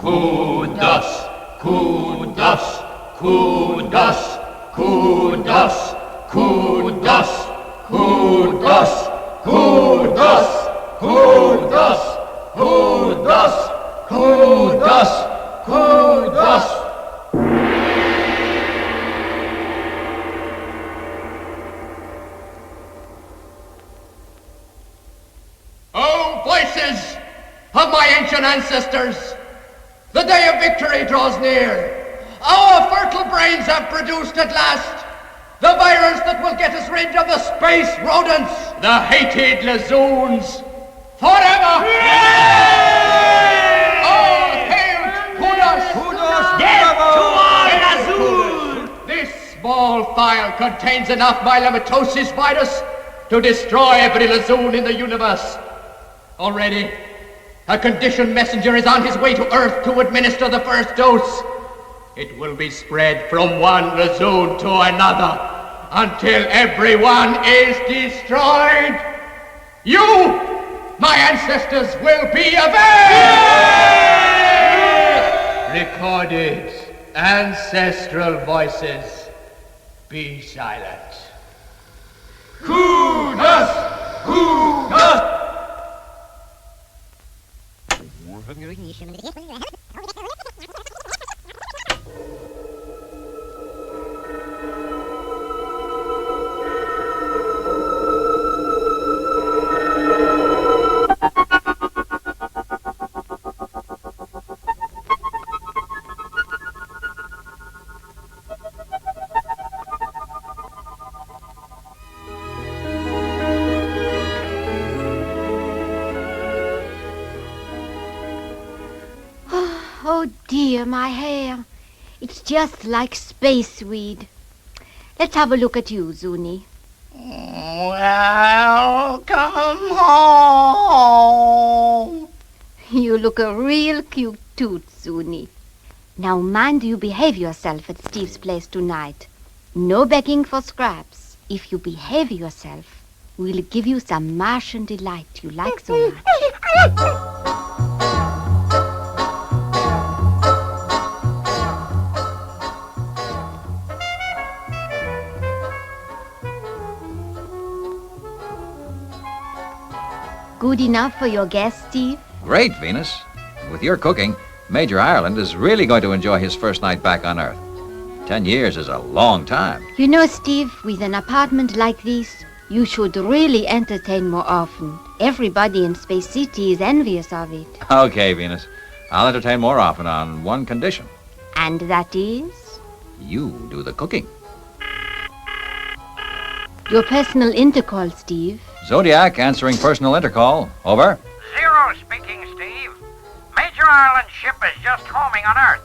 Kudos, kudos, kudos, kudos, kudos, kudos, kudos, kudos, kudos, kudos, kudos. Oh, voices of my ancient ancestors, the day of victory draws near. Our fertile brains have produced at last the virus that will get us rid of the space rodents, the hated Lazoons, forever! Yeah! All hail Kudos! Kudos! Death to all Lazoon! This small vial contains enough myelomatosis virus to destroy every Lazoon in the universe. Already, a conditioned messenger is on his way to Earth to administer the first dose. It will be spread from one Lazoon to another until everyone is destroyed. You, my ancestors, will be avenged! Recorded ancestral voices, be silent. Kudos! Kudos! Oh dear, my hair. It's just like space weed. Let's have a look at you, Zuni. Welcome home. You look a real cute toot, Zuni. Now mind you behave yourself at Steve's place tonight. No begging for scraps. If you behave yourself, we'll give you some Martian delight you like so much. Good enough for your guest, Steve? Great, Venus. With your cooking, Major Ireland is really going to enjoy his first night back on Earth. 10 years is a long time. You know, Steve, with an apartment like this, you should really entertain more often. Everybody in Space City is envious of it. Okay, Venus. I'll entertain more often on one condition. And that is? You do the cooking. Your personal intercall, Steve. Zodiac answering personal intercall. Over. Zero speaking, Steve. Major Ireland's ship is just homing on Earth.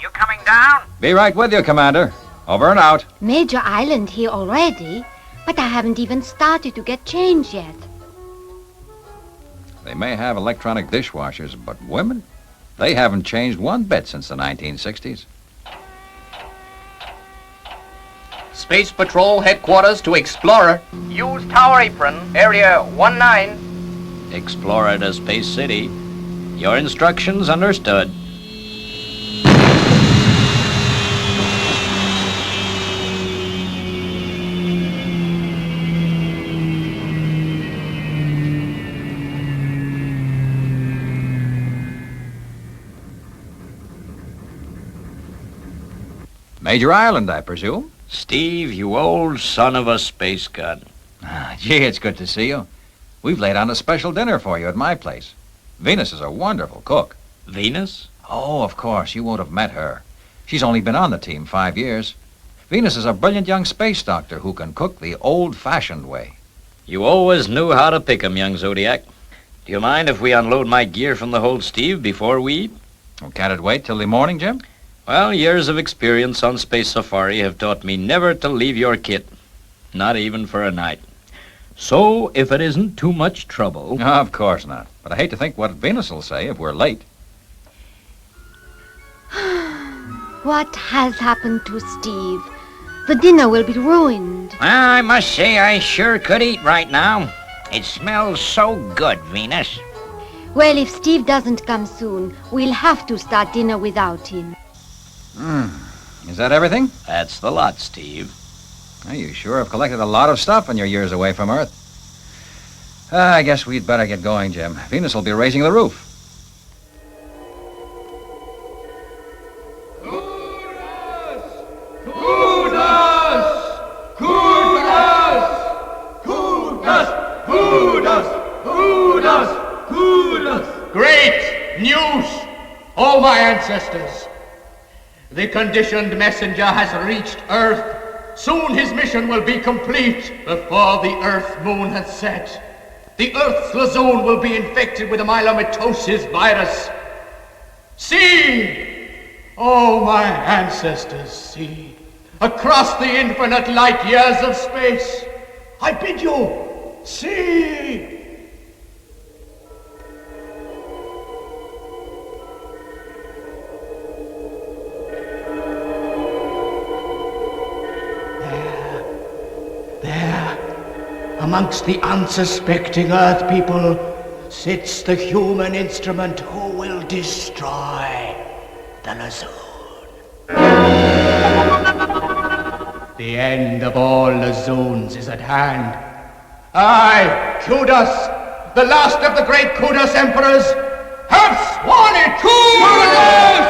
You coming down? Be right with you, Commander. Over and out. Major Island here already? But I haven't even started to get changed yet. They may have electronic dishwashers, but women? They haven't changed one bit since the 1960s. Space Patrol Headquarters to Explorer. Use Tower Apron, Area 19. Explorer to Space City. Your instructions understood. Major Ireland, I presume? Steve, you old son of a space gun. Gee, it's good to see you. We've laid on a special dinner for you at my place. Venus is a wonderful cook. Venus? Oh, of course, you won't have met her. She's only been on the team 5 years. Venus is a brilliant young space doctor who can cook the old-fashioned way. You always knew how to pick 'em, young Zodiac. Do you mind if we unload my gear from the hold, Steve, before we eat? Oh, can't it wait till the morning, Jim? Well, years of experience on Space Safari have taught me never to leave your kit, not even for a night. So, if it isn't too much trouble... Of course not. But I hate to think what Venus will say if we're late. What has happened to Steve? The dinner will be ruined. Well, I must say I sure could eat right now. It smells so good, Venus. Well, if Steve doesn't come soon, we'll have to start dinner without him. Is that everything? That's the lot, Steve. Well, you sure have collected a lot of stuff in your years away from Earth. I guess we'd better get going, Jim. Venus will be raising the roof. Great news, all my ancestors. The conditioned messenger has reached Earth. Soon his mission will be complete before the Earth moon has set. The Earth's lazoon will be infected with the myelomatosis virus. See, oh my ancestors, see, across the infinite light years of space, I bid you, see. Amongst the unsuspecting Earth people sits the human instrument who will destroy the lazoon. The end of all lazoons is at hand. I, Kudos, the last of the great Kudos emperors, have sworn it! Kudos!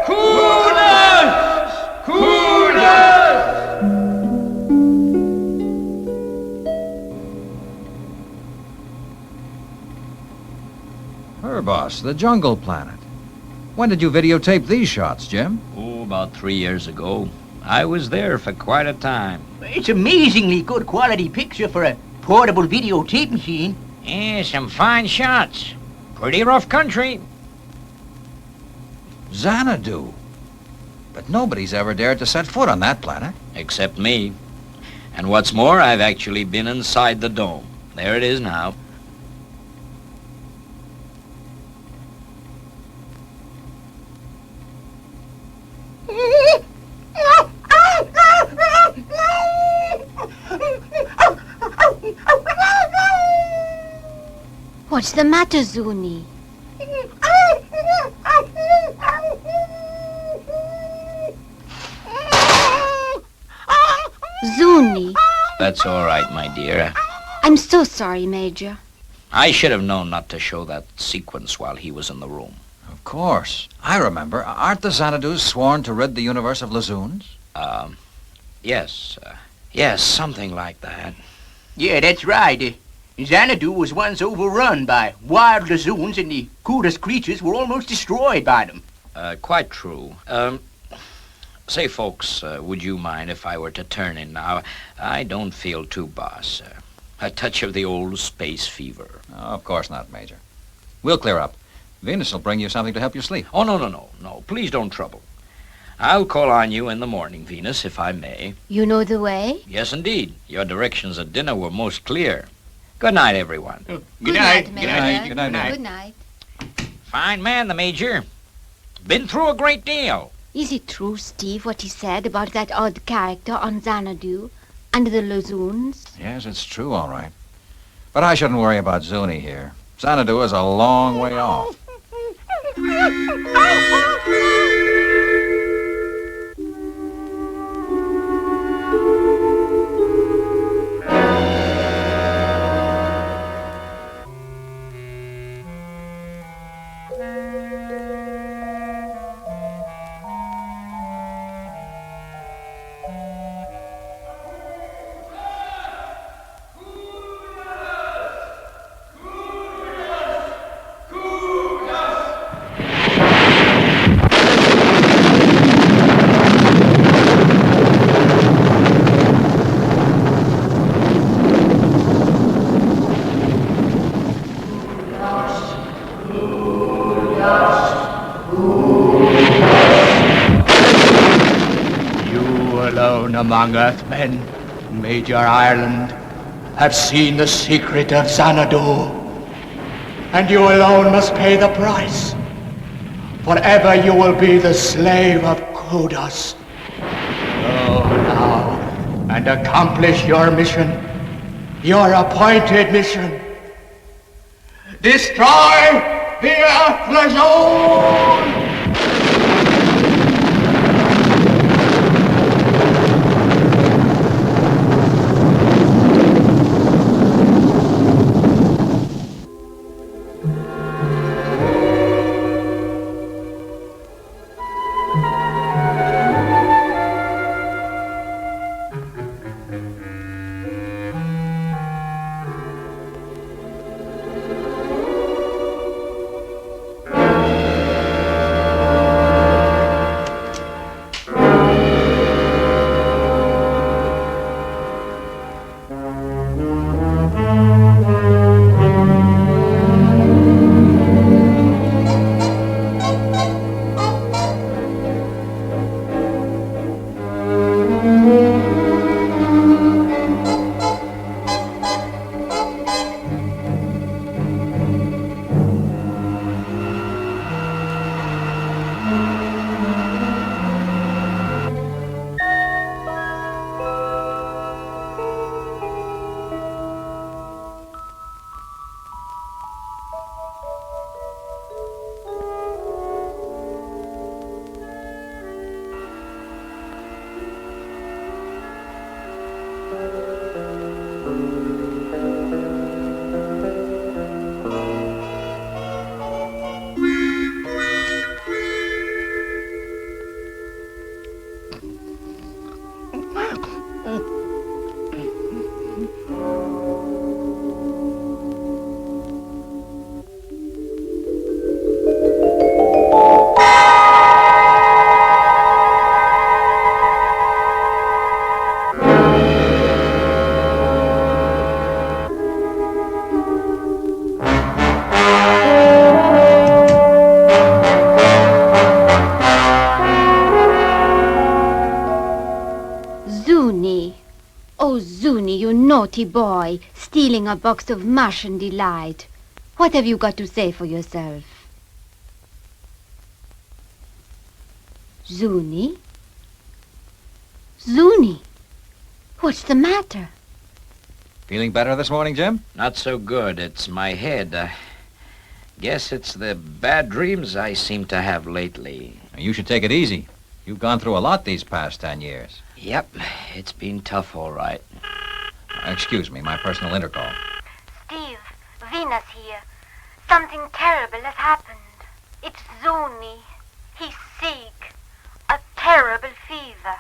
Kudos! Kudos! Boss, the jungle planet. When did you videotape these shots, Jim? Oh, about 3 years ago. I was there for quite a time. It's amazingly good quality picture for a portable videotape machine. Yeah, some fine shots. Pretty rough country. Xanadu. But nobody's ever dared to set foot on that planet. Except me. And what's more, I've actually been inside the dome. There it is now. What's the matter, Zuni? Zuni. That's all right, my dear. I'm so sorry, Major. I should have known not to show that sequence while he was in the room. Of course. I remember. Aren't the Zanadus sworn to rid the universe of lazoons? Yes. Yes, something like that. Yeah, that's right. Xanadu was once overrun by wild lazoons, and the Kudos creatures were almost destroyed by them. Quite true. Say, folks, would you mind if I were to turn in now? I don't feel too boss. A touch of the old space fever. Oh, of course not, Major. We'll clear up. Venus will bring you something to help you sleep. Oh, no. Please don't trouble. I'll call on you in the morning, Venus, if I may. You know the way? Yes, indeed. Your directions at dinner were most clear. Good night, everyone. Good night. Major. Good night. Good night. Fine man, the Major. Been through a great deal. Is it true, Steve, what he said about that odd character on Xanadu and the lazoons? Yes, it's true, all right. But I shouldn't worry about Zuni here. Xanadu is a long way off. Among Earthmen, Major Ireland, have seen the secret of Xanadu, and you alone must pay the price. Forever you will be the slave of Kudos. Go now and accomplish your mission, your appointed mission. Destroy the Earth Lazoon! Zuni. Oh, Zuni, you naughty boy, stealing a box of Martian delight. What have you got to say for yourself? Zuni? Zuni? What's the matter? Feeling better this morning, Jim? Not so good. It's my head. Guess it's the bad dreams I seem to have lately. You should take it easy. You've gone through a lot these past 10 years. Yep, it's been tough, all right. Excuse me, my personal intercom. Steve, Venus here. Something terrible has happened. It's Zuni. He's sick. A terrible fever.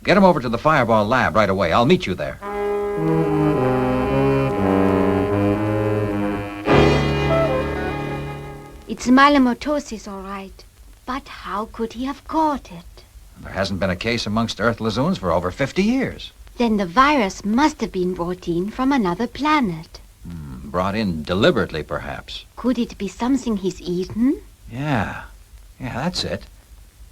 Get him over to the Fireball lab right away. I'll meet you there. It's myelomatosis, all right. But how could he have caught it? There hasn't been a case amongst Earth Lazoons for over 50 years. Then the virus must have been brought in from another planet. Brought in deliberately, perhaps. Could it be something he's eaten? Yeah, that's it.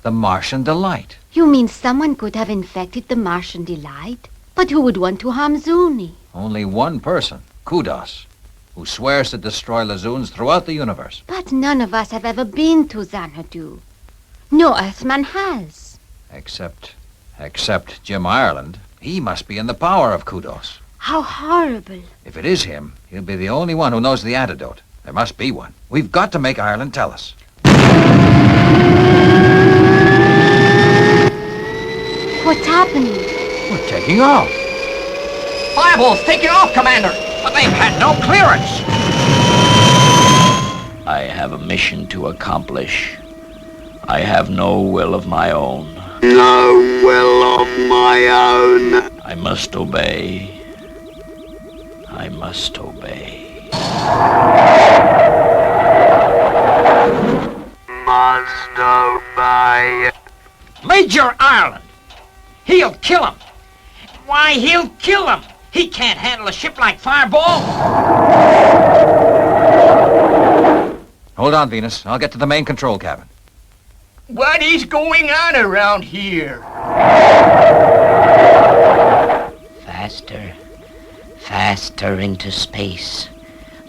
The Martian Delight. You mean someone could have infected the Martian Delight? But who would want to harm Zuni? Only one person, Kudos, who swears to destroy Lazoons throughout the universe. But none of us have ever been to Xanadu. No Earthman has. Except Jim Ireland. He must be in the power of Kudos. How horrible. If it is him, he'll be the only one who knows the antidote. There must be one. We've got to make Ireland tell us. What's happening? We're taking off. Fireball's taking off, Commander. But they've had no clearance. I have a mission to accomplish. I have no will of my own. No will of my own. I must obey. I must obey. Must obey. Major Ireland! He'll kill him! Why, he'll kill him! He can't handle a ship like Fireball! Hold on, Venus. I'll get to the main control cabin. What is going on around here? Faster, faster into space,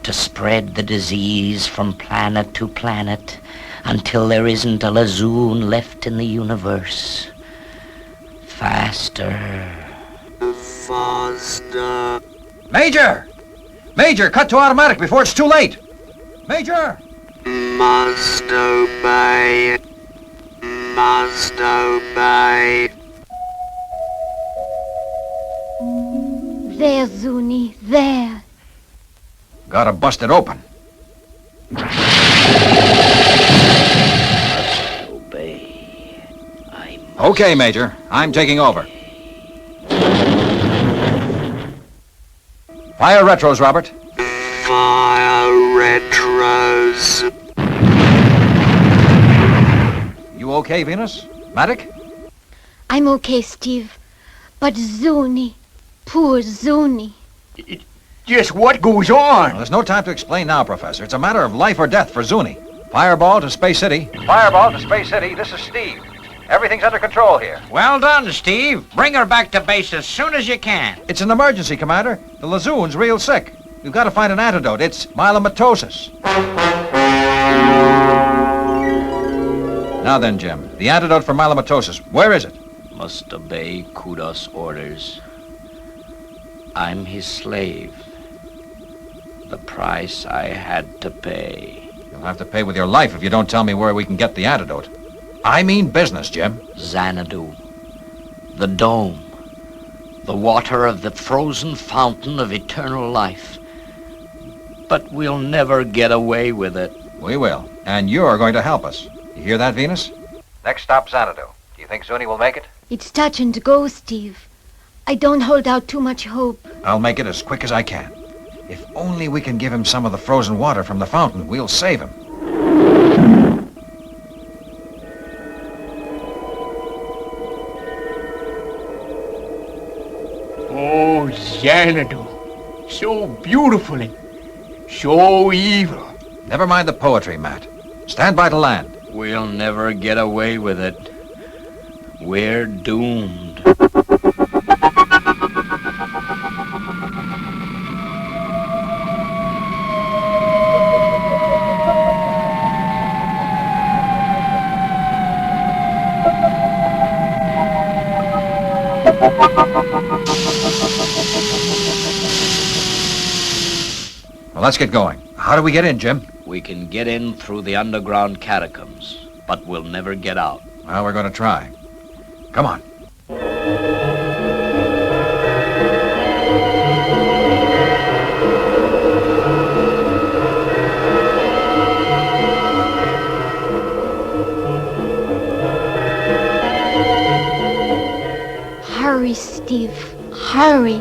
to spread the disease from planet to planet until there isn't a Lazoon left in the universe. Faster. Faster. Major! Major, cut to automatic before it's too late! Major! must obey. Must obey. There, Zuni, there. Gotta bust it open. Obey. I must. Okay, Major. I'm taking over. Fire retros, Robert. Fire retros. You okay, Venus? Matic? I'm okay, Steve. But Zuni, poor Zuni. Just what goes Well, on? there's no time to explain now, Professor. It's a matter of life or death for Zuni. Fireball to Space City. Fireball to Space City. This is Steve. Everything's under control here. Well done, Steve. Bring her back to base as soon as you can. It's an emergency, Commander. The Lazoon's real sick. We've got to find an antidote. It's myelomatosis. Now then, Jim, the antidote for myelomatosis. Where is it? Must obey Kudos' orders. I'm his slave. The price I had to pay. You'll have to pay with your life if you don't tell me where we can get the antidote. I mean business, Jim. Xanadu. The dome. The water of the frozen fountain of eternal life. But we'll never get away with it. We will. And you're going to help us. You hear that, Venus? Next stop, Xanadu. Do you think Zuni will make it? It's touch and go, Steve. I don't hold out too much hope. I'll make it as quick as I can. If only we can give him some of the frozen water from the fountain, we'll save him. Oh, Xanadu. So beautiful and so evil. Never mind the poetry, Matt. Stand by to land. We'll never get away with it. We're doomed. Well, let's get going. How do we get in, Jim? We can get in through the underground catacombs, but we'll never get out. Well, we're going to try. Come on. Hurry, Steve. Hurry.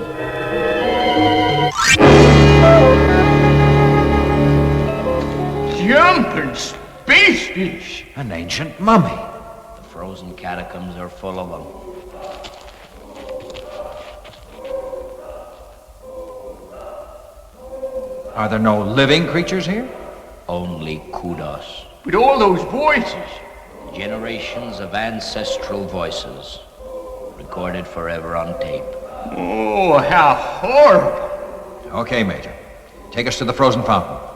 Jumping space fish. An ancient mummy. The frozen catacombs are full of them. Are there no living creatures here? Only Kudos. With all those voices. Generations of ancestral voices, recorded forever on tape. Oh, how horrible. Okay, Major. Take us to the frozen fountain.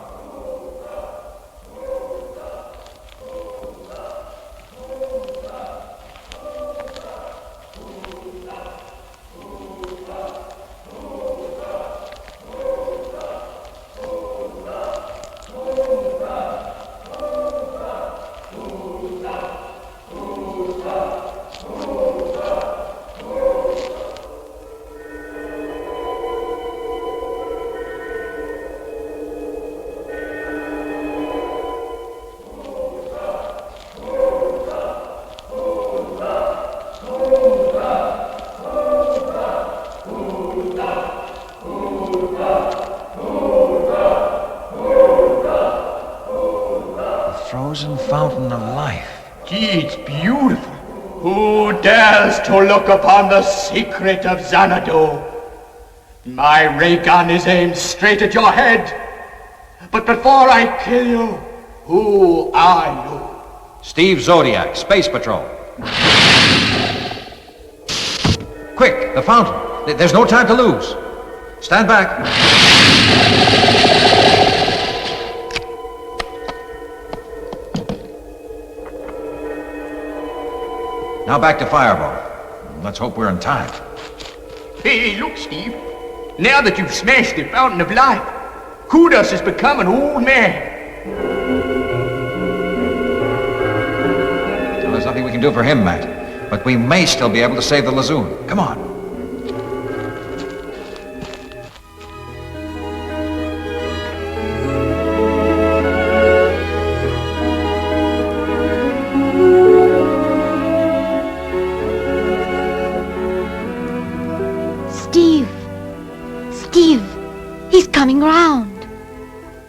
Frozen fountain of life. Gee, it's beautiful. Who dares to look upon the secret of Xanadu? My ray gun is aimed straight at your head. But before I kill you, who are you? Steve Zodiac, Space Patrol. Quick, the fountain. There's no time to lose. Stand back. Now back to Fireball. Let's hope we're in time. Hey, look, Steve. Now that you've smashed the fountain of life, Kudos has become an old man. do for him, Matt. But we may still be able to save the Lazoon. Come on. Steve, he's coming round.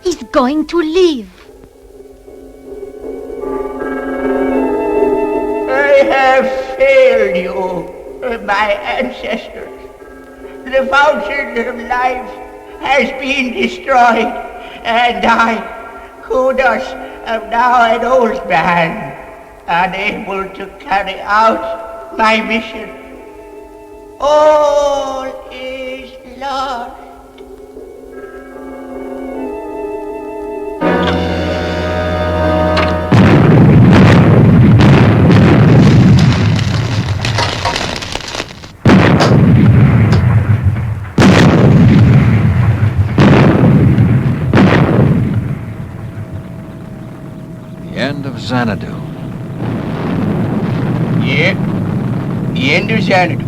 He's going to leave. I have failed you, my ancestors. The fountain of life has been destroyed, and I, Kudos, am now an old man, unable to carry out my mission. All is lost. The end of Xanadu. Yeah, the end of Zanadus.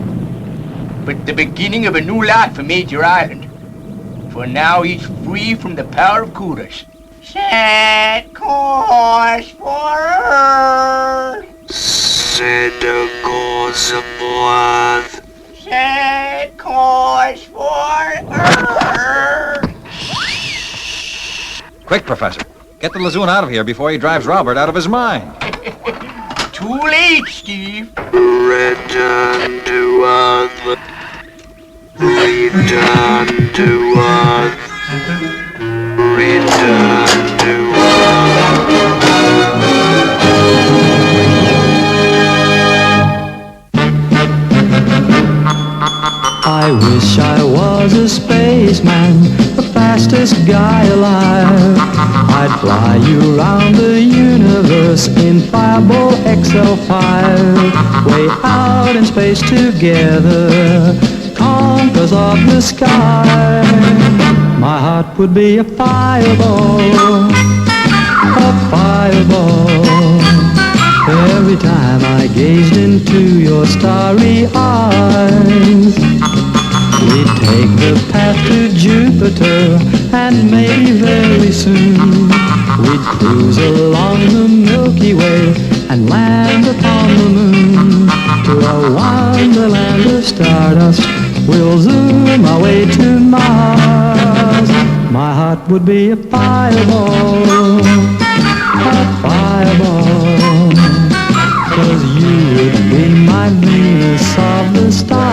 But the beginning of a new life for Major Island. For now he's free from the power of Kudos. Set course for Earth! Set a course forth. Set course for Earth! Quick, Professor. Get the Lazoon out of here before he drives Robert out of his mind. Too late, Steve. Return to Earth. Return to Earth. Return to I wish I was a spaceman, the fastest guy alive. I'd fly you around the universe in Fireball XL5. Way out in space together, conquerors of the sky. My heart would be a fireball, a fireball. Every time I gazed into your starry eyes. We'd take the path to Jupiter, and maybe very soon we'd cruise along the Milky Way and land upon the moon. To a wonderland of stardust, we'll zoom our way to Mars. My heart would be a fireball, a fireball. 'Cause you would be my Venus of the stars.